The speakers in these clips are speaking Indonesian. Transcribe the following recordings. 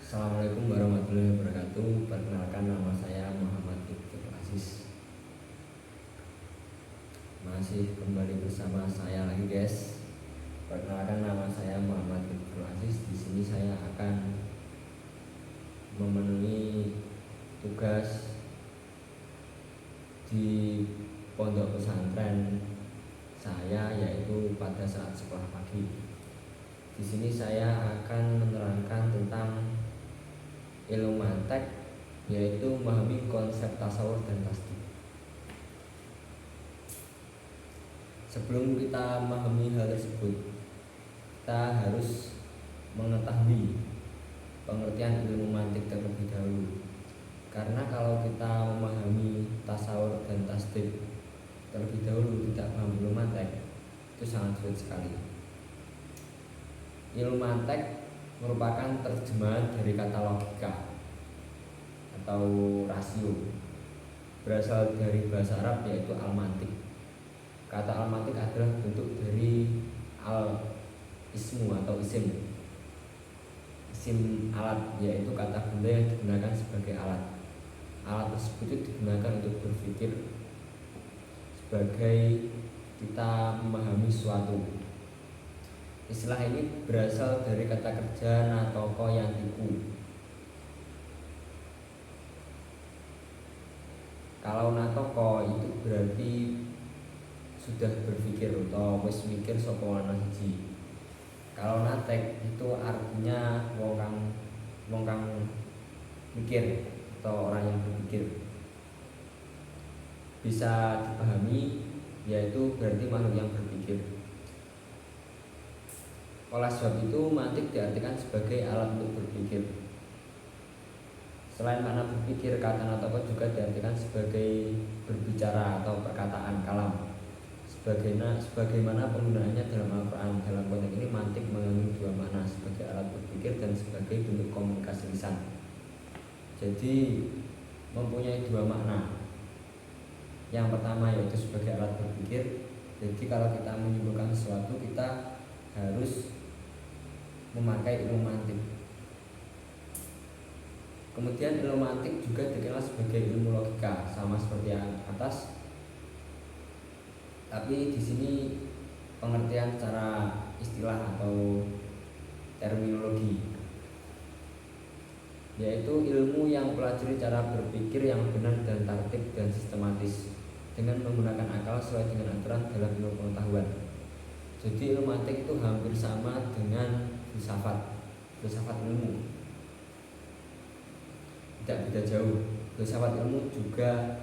Assalamualaikum warahmatullahi wabarakatuh. Perkenalkan, nama saya Muhammad Ibnu Aziz. Masih kembali bersama saya lagi, guys. Perkenalkan, nama saya Muhammad Ibnu Aziz. Di sini saya akan memenuhi tugas di pondok pesantren saya, yaitu pada saat sekolah pagi. Di sini saya akan menerangkan tentang ilmu mantek, yaitu memahami konsep tasawuf dan tasdik. Sebelum kita memahami hal tersebut, kita harus mengetahui pengertian ilmu mantik terlebih dahulu. Karena kalau kita memahami tasawuf dan tasdik terlebih dahulu, tidak paham ilmu mantek, itu sangat sulit sekali. Ilmu mantek merupakan terjemahan dari kata logika atau rasio, berasal dari bahasa Arab, yaitu al-mantik. Kata al-mantik adalah bentuk dari al-ismu atau isim alat, yaitu kata benda yang digunakan sebagai alat. Alat tersebut itu digunakan untuk berpikir, sebagai kita memahami suatu. Istilah ini berasal dari kata kerja natoko yantiku. Kalau natoko itu berarti sudah berpikir atau wis mikir sapa ana siji. Kalau natek itu artinya wong kang mikir atau orang yang berpikir. Bisa dipahami, yaitu berarti makhluk yang berpikir. Oleh sebab itu, mantik diartikan sebagai alat untuk berpikir. Selain makna berpikir, kata natoko juga diartikan sebagai berbicara atau perkataan kalam. Sebagaimana penggunaannya dalam Al-Quran. Dalam konteks ini, mantik mengandung dua makna, sebagai alat berpikir dan sebagai bentuk komunikasi lisan. Jadi mempunyai dua makna. Yang pertama yaitu sebagai alat berpikir. Jadi kalau kita menyimpulkan sesuatu, kita harus memakai ilmu mantik. Kemudian ilmu mantik juga dikenal sebagai ilmu logika, sama seperti yang atas. Tapi di sini pengertian secara istilah atau terminologi, yaitu ilmu yang mempelajari cara berpikir yang benar dan tertib dan sistematis dengan menggunakan akal sesuai dengan aturan dalam ilmu pengetahuan. Jadi ilmu mantik itu hampir sama dengan filsafat ilmu, tidak beda jauh. Filsafat ilmu juga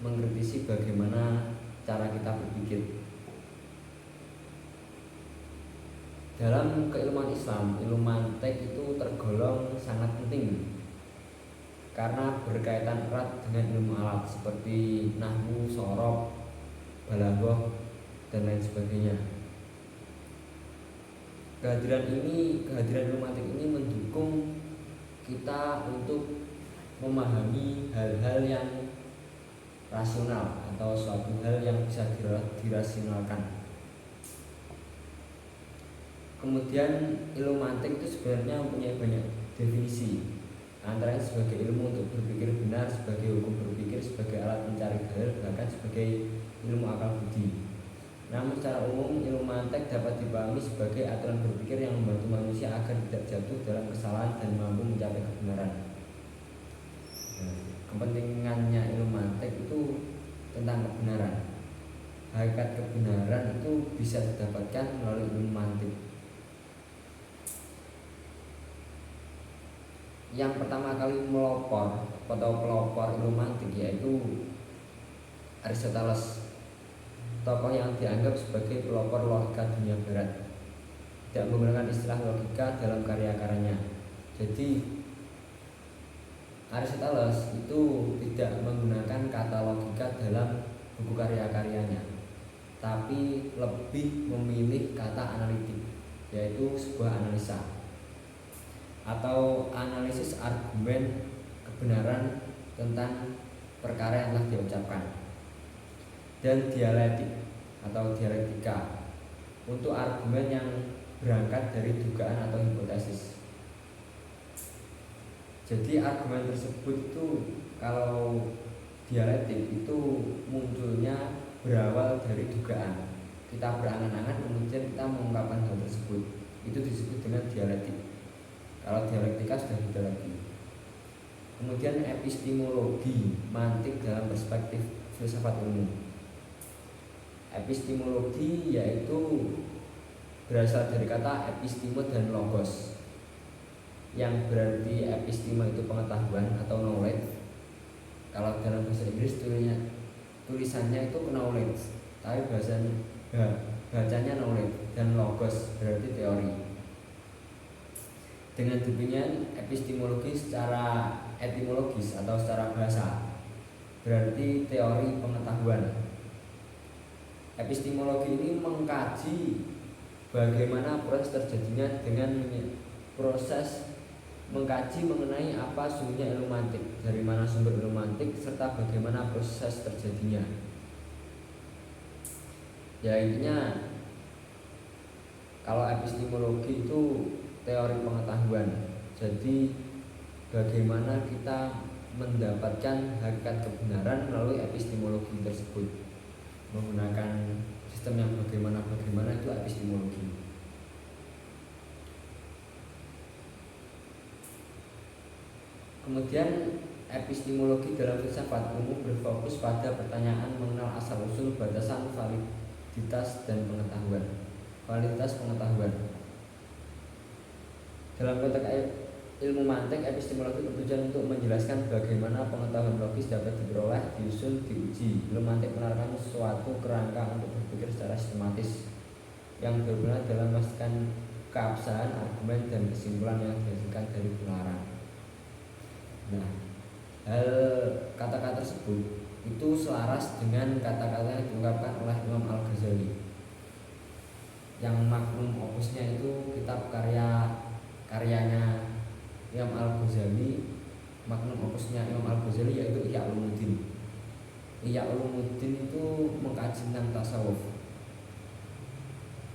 mengkritisi bagaimana cara kita berpikir. Dalam keilmuan Islam, ilmu mantik itu tergolong sangat penting karena berkaitan erat dengan ilmu alat seperti nahwu, sorof, balaghah, dan lain sebagainya. Kehadiran ilmu mantik ini mendukung kita untuk memahami hal-hal yang rasional atau suatu hal yang bisa dirasionalkan. Kemudian ilmu mantik itu sebenarnya mempunyai banyak definisi, antaranya sebagai ilmu untuk berpikir benar, sebagai hukum berpikir, sebagai alat mencari dalil, bahkan sebagai ilmu akal budi. Namun secara umum ilmu mantik dapat dipahami sebagai aturan berpikir yang membantu manusia agar tidak jatuh dalam kesalahan dan mampu mencapai kebenaran. Kepentingannya ilmu mantik itu tentang kebenaran. Hakikat kebenaran itu bisa didapatkan melalui ilmu mantik. Yang pertama kali pelopor ilmu mantik yaitu Aristoteles, tokoh yang dianggap sebagai pelopor logika dunia barat. Tidak menggunakan istilah logika dalam karya-karyanya. Jadi Aristoteles itu tidak menggunakan kata logika dalam buku karya-karyanya, tapi lebih memilih kata analitik, yaitu sebuah analisa atau analisis argumen kebenaran tentang perkara yang telah diucapkan, dan dialektik atau dialektika untuk argumen yang berangkat dari dugaan atau hipotesis. Jadi argumen tersebut itu kalau dialektik itu munculnya berawal dari dugaan. Kita berangan-angan kemudian kita mengungkapkan hal tersebut. Itu disebut dengan dialektik. Kalau dialektika sudah beda lagi. Kemudian epistemologi, mantik dalam perspektif filsafat ilmu. Epistemologi yaitu berasal dari kata episteme dan logos, yang berarti episteme itu pengetahuan atau knowledge. Kalau dalam bahasa Inggris tulisannya itu knowledge, tapi bacanya knowledge, dan logos berarti teori. Dengan demikian epistemologi secara etimologis atau secara bahasa berarti teori pengetahuan. Epistemologi ini mengkaji bagaimana proses terjadinya dengan proses mengkaji mengenai apa sungguhnya ilmu mantik, dari mana sumber ilmu mantik, serta bagaimana proses terjadinya. Ya intinya kalau epistemologi itu teori pengetahuan. Jadi bagaimana kita mendapatkan hakikat kebenaran melalui epistemologi tersebut, menggunakan sistem yang bagaimana itu epistemologi. Kemudian epistemologi dalam filsafat umum berfokus pada pertanyaan mengenal asal-usul, batasan, validitas pengetahuan. Dalam konteks ilmu mantik, epistemologi bertujuan untuk menjelaskan bagaimana pengetahuan logis dapat diperoleh, disusun, diuji. Ilmu mantik menawarkan suatu kerangka untuk berpikir secara sistematis yang berguna dalam memastikan keabsahan argumen dan kesimpulan yang dihasilkan dari penalaran. Nah, hal kata-kata tersebut itu selaras dengan kata-kata yang diungkapkan oleh Imam Al-Ghazali, yang magnum opusnya itu kitab karyanya Imam Al-Ghazali. Magnum opusnya Imam Al-Ghazali yaitu Ihya Ulumuddin. Ihya Ulumuddin itu mengkaji tentang tasawuf.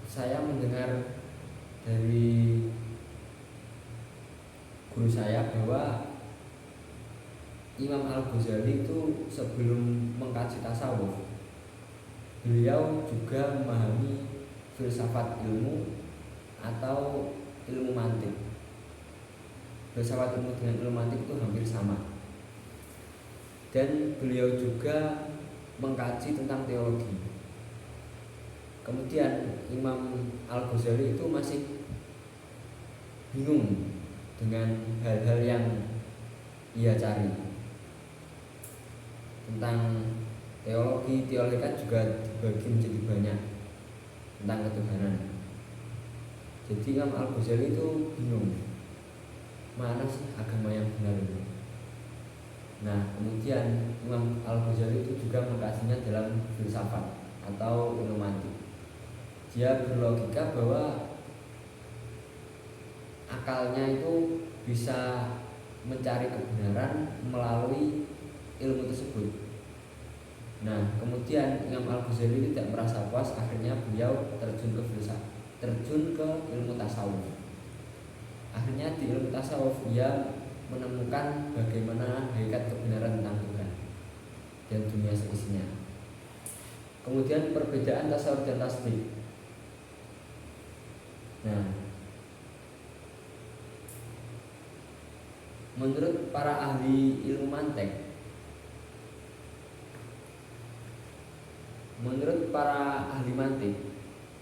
Saya mendengar dari guru saya bahwa Imam Al-Ghazali itu sebelum mengkaji tasawuf, beliau juga memahami filsafat ilmu atau ilmu mantik. Filsafat ilmu dengan ilmu mantik itu hampir sama. Dan beliau juga mengkaji tentang teologi. Kemudian Imam Al-Ghazali itu masih bingung dengan hal-hal yang ia cari tentang teologi kan juga dibagi menjadi banyak tentang ketuhanan. Jadi Imam Al-Ghazali itu bingung, mana sih agama yang benar itu. Nah kemudian Imam Al-Ghazali itu juga mengkajinya dalam filsafat atau ilmu mantik. Dia berlogika bahwa akalnya itu bisa mencari kebenaran melalui ilmu tersebut. Nah kemudian Imam Al-Ghazali tidak merasa puas, akhirnya beliau terjun ke ilmu tasawuf. Akhirnya di ilmu tasawuf dia menemukan bagaimana hakikat kebenaran tentang Tuhan dan dunia seisinya. Kemudian perbedaan tasawuf dan tasdik. Nah, menurut para ahli ilmu mantik,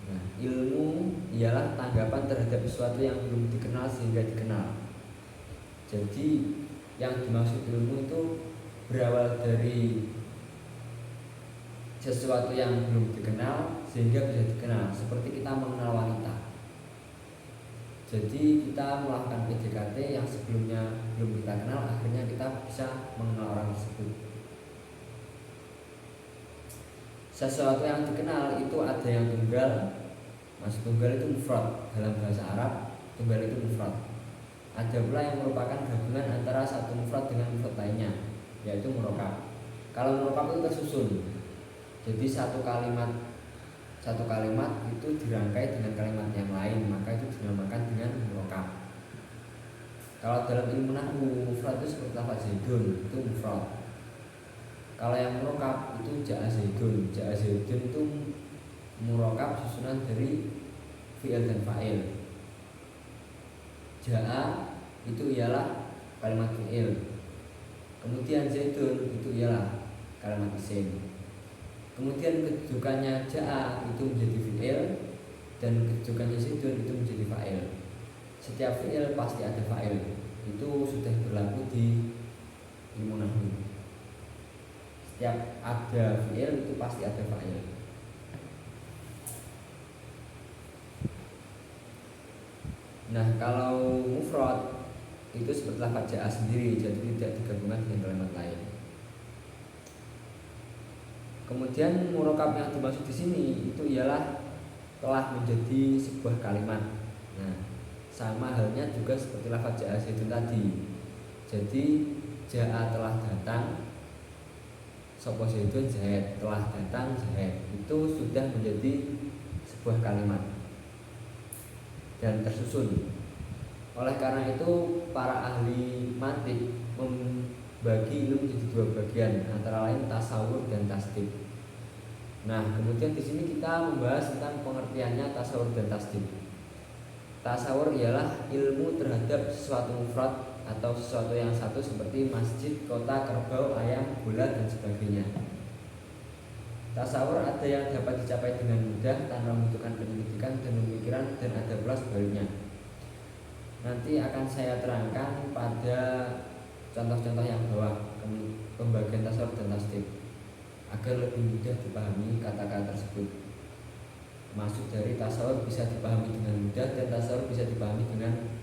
nah, ilmu ialah tanggapan terhadap sesuatu yang belum dikenal sehingga dikenal. Jadi yang dimaksud ilmu itu berawal dari sesuatu yang belum dikenal sehingga bisa dikenal. Seperti kita mengenal wanita. Jadi kita melakukan PDKT yang sebelumnya belum kita kenal, akhirnya kita bisa mengenal orang tersebut. Sesuatu yang dikenal itu ada yang tunggal. Maksud tunggal itu mufrad, dalam bahasa Arab tunggal itu mufrad. Ada pula yang merupakan gabungan antara satu mufrad dengan mufrad lainnya, yaitu murokab. Kalau murokab itu tersusun, jadi satu kalimat itu dirangkai dengan kalimat yang lain, maka itu dinamakan dengan murokab. Kalau dalam ilmu nahwu mufrad itu seperti lafaz zaidun itu mufrad. Kalau yang murokab itu ja'a zaidun. Ja'a zaidun itu murokab susunan dari fi'il dan fa'il. Ja'a itu ialah kalimat fi'il. Kemudian zaidun itu ialah kalimat isim. Kemudian kedudukannya ja'a itu menjadi fi'il dan kedudukannya zaidun itu menjadi fa'il. Setiap fi'il pasti ada fa'il. Itu sudah berlaku di ilmu nahwu. Setiap ada fi'il itu pasti ada fa'il. Nah, kalau mufrad itu seperti lafaz ja'a sendiri, jadi tidak digabungkan dengan kalimat lain. Kemudian murokab yang dimaksud di sini itu ialah telah menjadi sebuah kalimat. Nah, sama halnya juga seperti lafaz ja'a zaidun tadi. Jadi ja'a telah datang, sapa zaidun zaid, telah datang zaid. Itu sudah menjadi sebuah kalimat dan tersusun. Oleh karena itu para ahli mantik membagi ilmu menjadi dua bagian, antara lain tasawur dan tasdid. Nah, kemudian di sini kita membahas tentang pengertiannya tasawur dan tasdid. Tasawur ialah ilmu terhadap sesuatu mufrad atau sesuatu yang satu seperti masjid, kota, kerbau, ayam, bola dan sebagainya. Tasawur ada yang dapat dicapai dengan mudah tanpa membutuhkan penyelidikan dan pemikiran, dan ada pula sebaliknya. Nanti akan saya terangkan pada contoh-contoh yang bawah pembagian tasawur dan tasdid agar lebih mudah dipahami kata-kata tersebut. Maksud dari tasawur bisa dipahami dengan mudah dan tasawur bisa dipahami dengan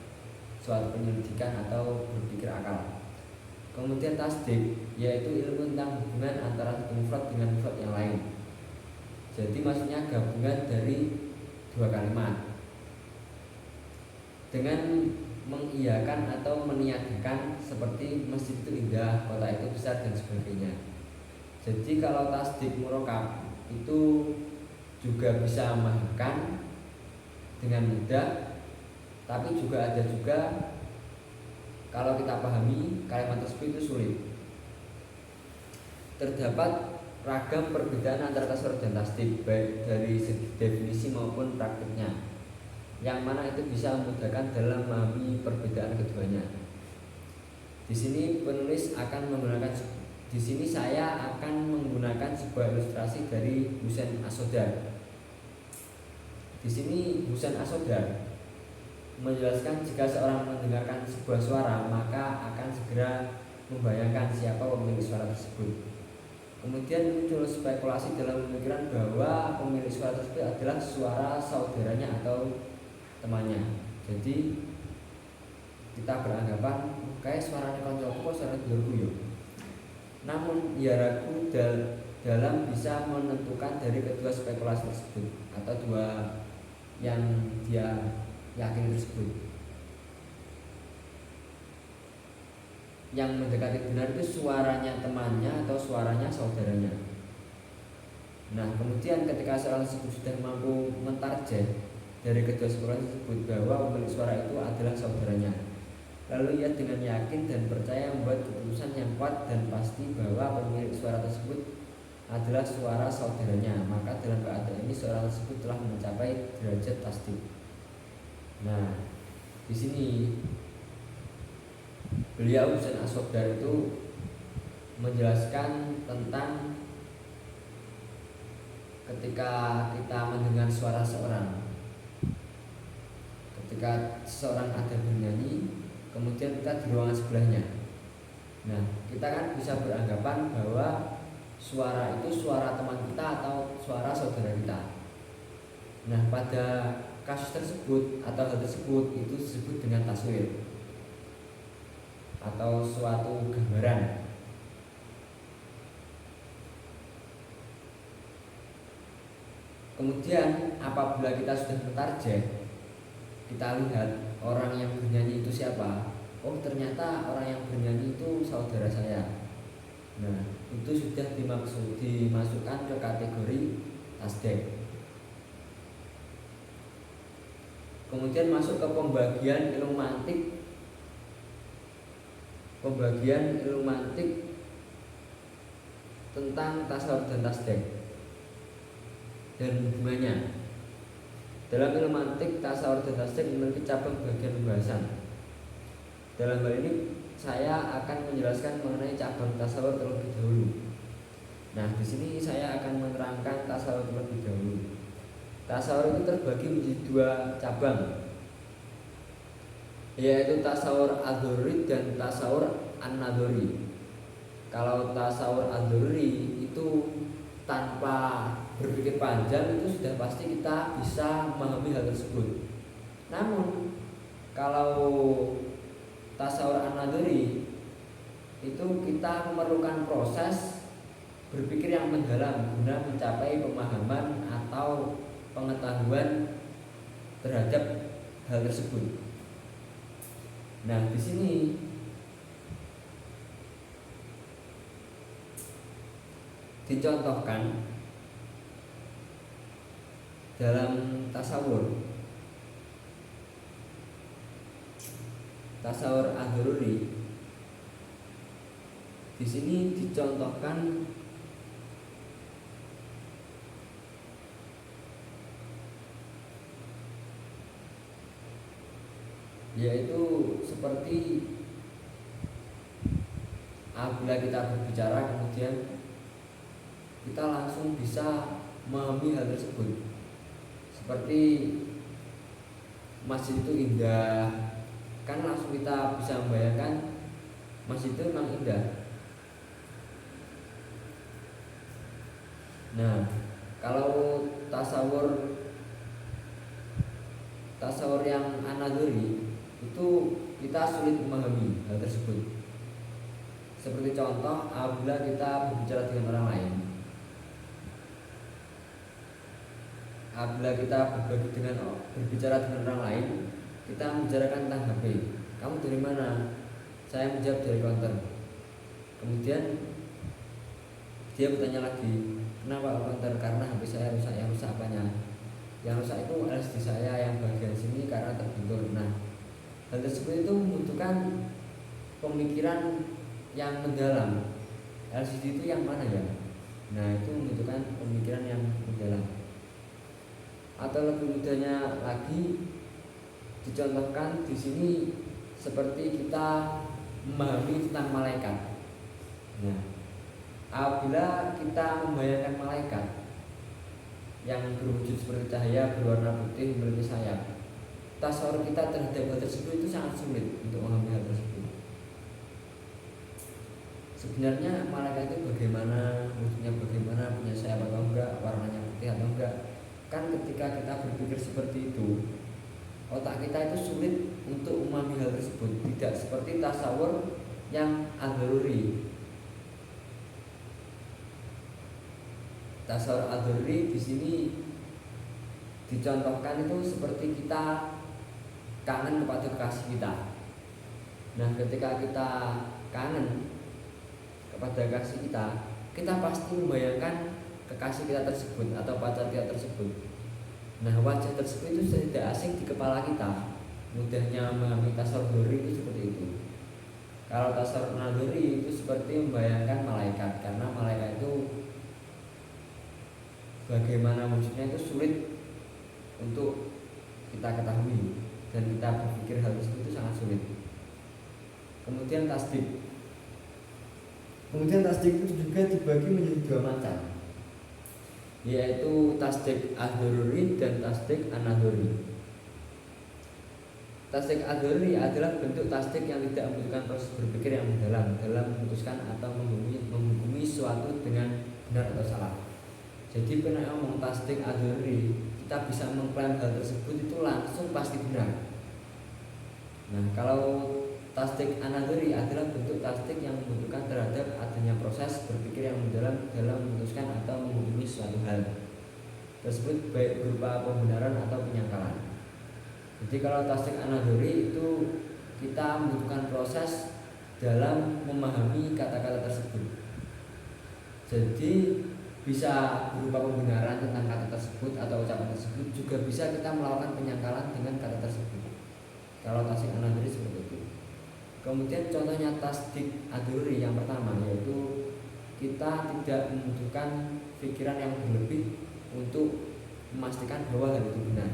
suatu penyelidikan atau berpikir akal. Kemudian tasdid yaitu ilmu tentang hubungan antara satu mufrad dengan mufrad yang lain. Jadi maksudnya gabungan dari dua kalimat dengan mengiyakan atau meniadakan, seperti masjid itu indah, kota itu besar dan sebagainya. Jadi kalau tasdid murokab itu juga bisa memahamkan dengan mudah, tapi juga ada juga kalau kita pahami kalimat tersebut itu sulit. Terdapat ragam perbedaan antara tasawur dan tasdid, baik dari segi definisi maupun praktiknya, yang mana itu bisa memudahkan dalam memahami perbedaan keduanya. Di sini saya akan menggunakan sebuah ilustrasi dari Husain As-Sodar. Di sini Husain As-Sodar menjelaskan jika seorang mendengarkan sebuah suara maka akan segera membayangkan siapa pemilik suara tersebut. Kemudian muncul spekulasi dalam pemikiran bahwa pemilik suara tersebut adalah suara saudaranya atau temannya. Jadi kita beranggapan kayak suaranya koncoku kok suara dulurku yo. Namun ya ragu dalam bisa menentukan dari kedua spekulasi tersebut atau dua yang dia yakin tersebut. Yang mendekati benar itu suaranya temannya atau suaranya saudaranya. Nah, kemudian ketika seorang tersebut sudah mampu mentarget dari kedua spekulasi tersebut bahwa pemilik suara itu adalah saudaranya, lalu ia dengan yakin dan percaya membuat keputusan yang kuat dan pasti bahwa pemilik suara tersebut adalah suara saudaranya, maka dalam keadaan ini seorang tersebut telah mencapai derajat tasdid. Nah, di sini beliau Husain As-Sodar itu menjelaskan tentang ketika kita mendengar suara seorang, ketika seseorang ada bernyanyi, kemudian kita di ruangan sebelahnya. Nah, kita kan bisa beranggapan bahwa suara itu suara teman kita atau suara saudara kita. Nah, pada kasus tersebut atau hal tersebut itu disebut dengan taswir atau suatu gambaran. Kemudian apabila kita sudah mentarget, kita lihat orang yang bernyanyi itu siapa. Oh, ternyata orang yang bernyanyi itu saudara saya. Nah, itu sudah dimasukkan ke kategori tasdid. Kemudian masuk ke pembagian ilmu mantik pembagian ilmu mantik tentang tasawur dan tasdek dan hubungannya. Dalam ilmu mantik, tasawur dan tasdek memiliki cabang bagian pembahasan. Dalam hal ini saya akan menjelaskan mengenai cabang tasawur terlebih dahulu. Nah, di sini saya akan menerangkan tasawur terlebih dahulu. Tasawur itu terbagi menjadi dua cabang, yaitu tasawur ad-dhurri dan tasawur an-nadhuri. Kalau tasawur ad-dhurri itu tanpa berpikir panjang itu sudah pasti kita bisa memahami hal tersebut. Namun kalau tasawur an-nadhuri itu kita memerlukan proses berpikir yang mendalam guna mencapai pemahaman atau pengetahuan terhadap hal tersebut. Nah, di sini dicontohkan dalam tasawur ad-dhurri. Di sini dicontohkan yaitu seperti apabila kita berbicara kemudian kita langsung bisa memahami hal tersebut. Seperti masjid itu indah, kan langsung kita bisa membayangkan masjid itu memang indah. Nah, kalau tasawur yang an-nadhuri itu kita sulit memahami hal tersebut. Seperti contoh apabila kita berbicara dengan orang lain, apabila kita berbicara dengan orang lain, kita membicarakan tentang HP. Kamu dari mana? Saya menjawab dari counter. Kemudian dia bertanya lagi, kenapa counter? Karena HP saya rusak. Yang rusak apanya? Yang rusak itu LCD saya yang bagian sini karena terbentur. Nah, hal tersebut itu membutuhkan pemikiran yang mendalam. LCD itu yang mana ya? Nah, itu membutuhkan pemikiran yang mendalam. Atau lebih mudahnya lagi dicontohkan di sini seperti kita memahami tentang malaikat. Nah, apabila kita membayangkan malaikat yang berwujud seperti cahaya, berwarna putih, memiliki sayap, tasawur kita terhadap hal tersebut itu sangat sulit untuk memahami hal tersebut. Sebenarnya malaikat itu bagaimana, wujudnya bagaimana, punya sayap atau enggak, warnanya putih atau enggak. Kan ketika kita berpikir seperti itu, otak kita itu sulit untuk memahami hal tersebut. Tidak seperti tasawur yang ad-dhurri. Tasawur ad-dhurri di sini dicontohkan itu seperti kita kangen kepada kekasih kita. Nah, ketika kita kangen kepada kekasih kita, kita pasti membayangkan kekasih kita tersebut atau pacar kita tersebut. Nah, wajah tersebut itu tidak asing di kepala kita. Mudahnya memahami tasawur ad-dhurri itu seperti itu. Kalau tasawur an-nadhuri itu seperti membayangkan malaikat, karena malaikat itu bagaimana wujudnya itu sulit untuk kita ketahui dan kita berpikir hal tersebut itu sangat sulit. Kemudian tasdik itu juga dibagi menjadi dua macam, yaitu tasdik ad-dhurri dan tasdik an-nadhuri. Tasdik ad-dhurri adalah bentuk tasdik yang tidak membutuhkan proses berpikir yang mendalam dalam memutuskan atau menghukumi suatu dengan benar atau salah. Jadi pernah ngomong tasdik ad-dhurri, kita bisa mengklaim hal tersebut itu langsung pasti benar. Nah, kalau tasdik an-nadhuri adalah bentuk tasdik yang membutuhkan terhadap adanya proses berpikir yang mendalam dalam memutuskan atau menghukumi suatu hal tersebut, baik berupa pembenaran atau penyangkalan. Jadi kalau tasdik an-nadhuri itu kita membutuhkan proses dalam memahami kata-kata tersebut. Jadi bisa berupa pembenaran tentang kata tersebut atau ucapan tersebut, juga bisa kita melakukan penyangkalan dengan kata tersebut. Kalau tasdik an-nadhuri seperti itu. Kemudian contohnya tasdik ad-dururi yang pertama, yaitu kita tidak membutuhkan pikiran yang berlebih untuk memastikan bahwa hal itu benar.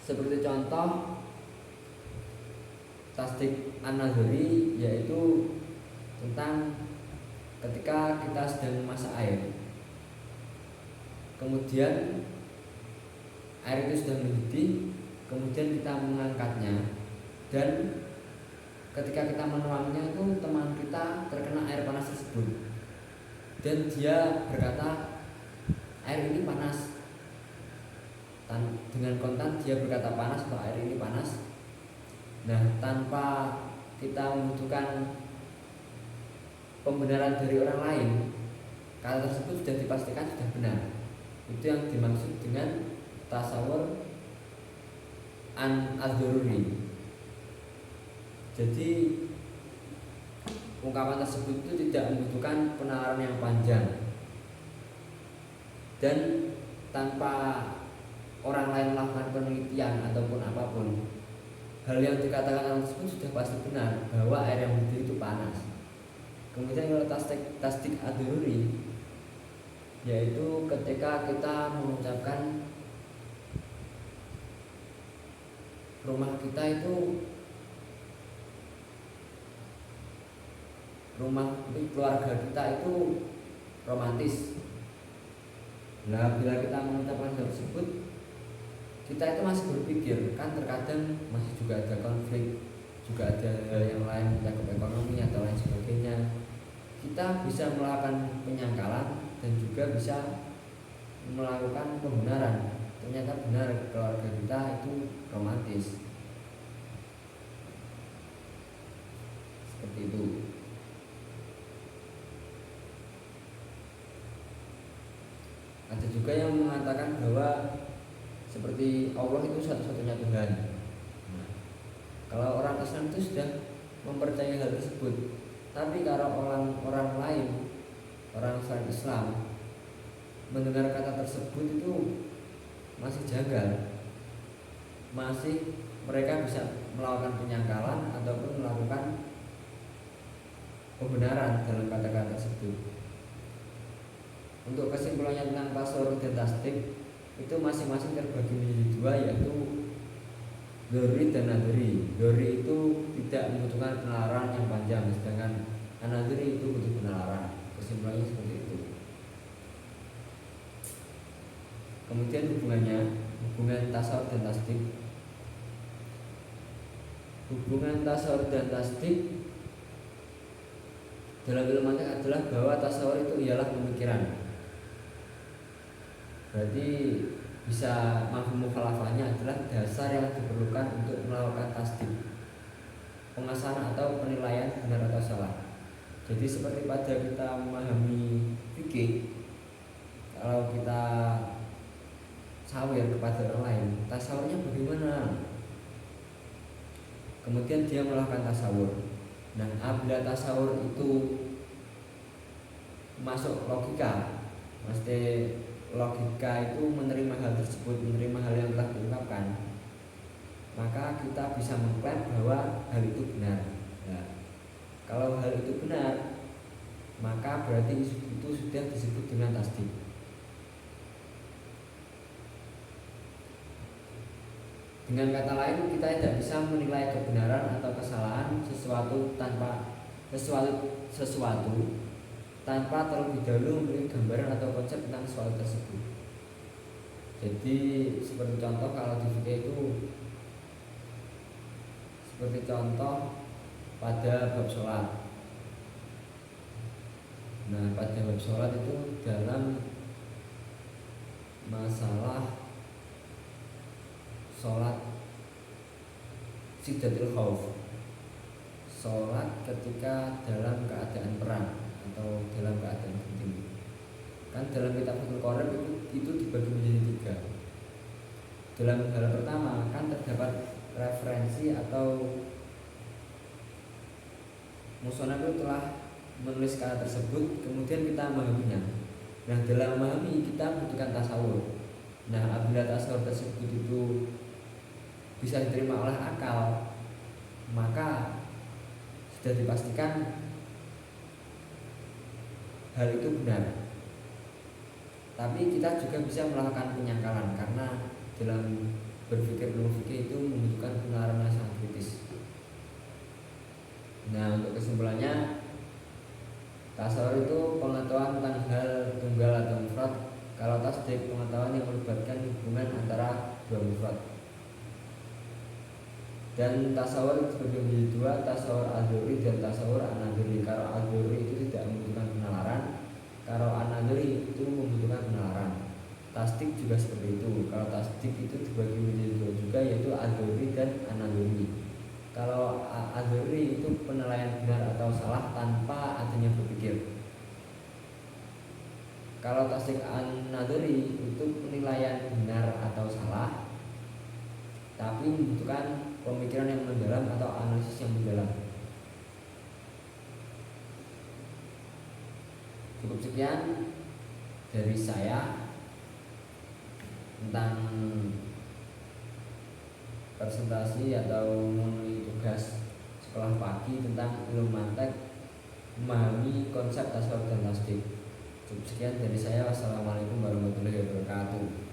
Seperti contoh tasdik an-nazari, yaitu tentang ketika kita sedang memasak air, kemudian air itu sudah mendidih, kemudian kita mengangkatnya, dan ketika kita menuangnya itu teman kita terkena air panas tersebut, dan dia berkata air ini panas. Dengan kontan dia berkata panas atau air ini panas. Nah, tanpa kita membutuhkan pembenaran dari orang lain, kata tersebut sudah dipastikan sudah benar. Itu yang dimaksud dengan tasawur an-az-zururi. Jadi ungkapan tersebut itu tidak membutuhkan penalaran yang panjang, dan tanpa orang lain melakukan penelitian ataupun apapun, hal yang dikatakan orang tersebut sudah pasti benar bahwa air yang mendidih itu panas. Kemudian kalau tasdik ad-dururi, yaitu ketika kita mengucapkan rumah kita itu keluarga kita itu romantis. Nah, bila kita mengucapkan hal tersebut, kita itu masih berpikir, kan terkadang masih juga ada konflik, juga ada hal yang lain, menyangkut ekonomi atau lain sebagainya. Kita bisa melakukan penyangkalan dan juga bisa melakukan pembenaran. Ternyata benar keluarga kita itu romantis. Seperti itu. Ada juga yang mengatakan bahwa seperti Allah itu satu-satunya Tuhan. Nah, kalau orang Islam itu sudah mempercayai hal tersebut. Tapi kalau orang lain, orang selain Islam, mendengar kata tersebut itu masih janggal, masih mereka bisa melakukan penyangkalan ataupun melakukan pembenaran dalam kata-kata tersebut. Untuk kesimpulannya tentang tasawur dan tasdik, itu masing-masing terbagi menjadi dua, yaitu dzurri dan nadhri. Dzurri itu tidak membutuhkan penalaran yang panjang, sedangkan an-nadhri itu butuh penalaran. Kesimpulannya seperti itu. Kemudian hubungan tasawur dan tasdik. Hubungan tasawur dan tasdik dalam ilmu mantik adalah bahwa tasawur itu ialah pemikiran. Berarti bisa mafhum mukhalafahnya adalah dasar yang diperlukan untuk melakukan tasdik, pengesahan atau penilaian benar atau salah. Jadi seperti pada kita memahami fikih, kalau kita sawir kepada orang lain, tasawurnya bagaimana? Kemudian dia melakukan tasawur. Nah, apabila tasawur itu masuk logika, mesti logika itu menerima hal tersebut, menerima hal yang telah diungkapkan, maka kita bisa mengklaim bahwa hal itu benar. Nah, kalau hal itu benar, maka berarti itu sudah disebut dengan tasdik. Dengan kata lain, kita tidak bisa menilai kebenaran atau kesalahan sesuatu tanpa terlebih dahulu memiliki gambaran atau konsep tentang sesuatu tersebut. Jadi seperti contoh kalau di fikih itu, seperti contoh pada bab sholat. Nah, pada bab sholat itu dalam masalah sholat sidatul khauf, sholat ketika dalam keadaan perang atau dalam keadaan genting. Kan dalam kitab Fathul Qorib itu dibagi menjadi tiga. Dalam hal pertama kan terdapat referensi atau musonaf itu telah menulis kata tersebut, kemudian kita memahaminya. Nah, dalam memahami kita membutuhkan tasawur. Nah, apabila tasawur tersebut itu bisa diterima oleh akal, maka sudah dipastikan hal itu benar. Tapi kita juga bisa melakukan penyangkalan karena dalam berpikir logika itu membutuhkan penalaran yang sangat kritis. Nah, untuk kesimpulannya, tasawur itu pengetahuan tentang hal tunggal atau mufrad. Kalau tasdik, pengetahuan yang melibatkan hubungan antara dua mufrad. Dan tasawur terbagi menjadi dua, tasawur adzuri dan tasawur an-nadhuri. Kalau adzuri itu tidak membutuhkan penalaran, kalau an-nadhuri itu membutuhkan penalaran. Tasdik juga seperti itu. Kalau tasdik itu dibagi menjadi dua juga, yaitu adzuri dan an-nadhuri. Kalau adzuri itu penilaian benar atau salah tanpa adanya berpikir. Kalau tasdik an-nadhuri itu penilaian benar atau salah, tapi membutuhkan pemikiran yang mendalam atau analisis yang mendalam. Cukup sekian dari saya tentang presentasi atau memenuhi tugas sekolah pagi tentang ilmu mantek, memahami konsep tasawuf dan tasdik. Cukup sekian dari saya. Wassalamualaikum warahmatullahi wabarakatuh.